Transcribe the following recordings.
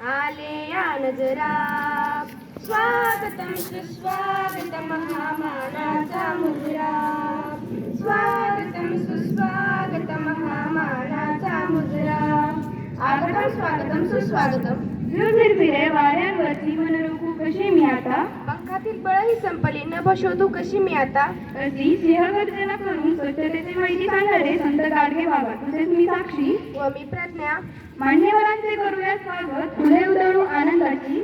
आले या नजरा स्वागतम सुस्वागतम महामानाचा मुजरा स्वागतम सुस्वागतम महामानाचा मुजरा आगतम स्वागतम सुस्वागतम फिर फिरे वाऱ्यांवरती मनरूपू कशी मी आता पंखातील बळही संपली नभ शोधू कशी मी आता अशी सिंहगर्जना करून स्वच्छतेचे माहिती सांगणारे संत गाडगे बाबा तसेच मी साक्षी व मी प्रज्ञा मान्यवरांचे करूया स्वागत फुले उधळू आनंदाची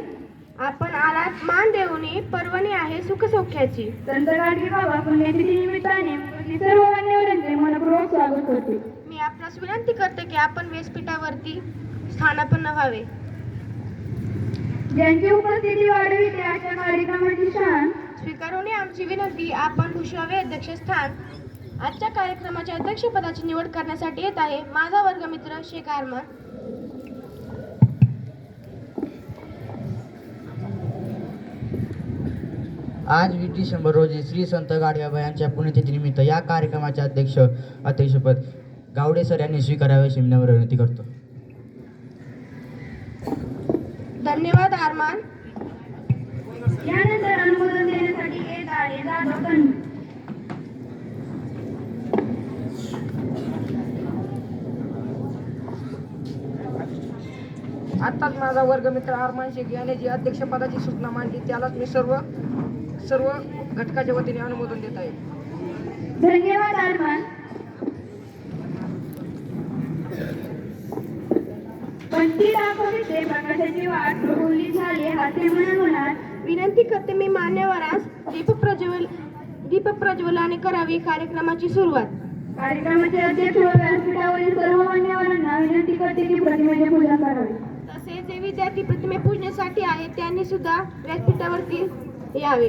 आपण आलात मान देऊनी पर्वणी आहे सुखसौख्याची संत गाडगे बाबा पुण्यतिथी निमित्ताने उपस्थित सर्व मान्यवरांचे मनपूर्वक स्वागत करते मी आपणास विनंती करते की आपण व्यासपीठावरती स्थानापन्न व्हावे ज्यांची उपस्थिती वाढविते अशा कार्यक्रमाची शान स्वीकारून आमची विनंती आपण भूषवावे अध्यक्षस्थान आजच्या कार्यक्रमाच्या अध्यक्षपदाची निवड करण्यासाठी येत आहे माझा वर्गमित्र शेख अरमान. आज 20 डिसेंबर रोजी श्री संत गाडगेबाबा यांच्या पुण्यतिथीनिमित्त या कार्यक्रमाचे अध्यक्षपद गावडे सर यांनी स्वीकारावे अशी विनम्र विनंती करतो. धन्यवाद अरमान. यानंतर अनुमोदन देण्यासाठी येत आहे जाधव तन्वी. आत्ताच माझा वर्गमित्र अरमान शेख याने जी अध्यक्षपदाची सूचना मांडली त्यालाच मी सर्व घटकाच्या वतीने अनुमोदन देत आहे. धन्यवाद अरमान. पण ती दाखवते प्रकाशाची वाट प्रफुल्लित झाली हाते म्हणून विनंती करते मी मान्यवरास दीप प्रज्वलाने करावी कार्यक्रमाची सुरुवात. कार्यक्रमाचे अध्यक्ष व व्यासपीठावरील सर्व मान्यवरांना विनंती करते की प्रतिमेचे पूजन करावे. तसेच जे विद्यार्थी प्रतिमे पूजण्यासाठी आहेत त्यांनी सुद्धा व्यासपीठावरती यावे.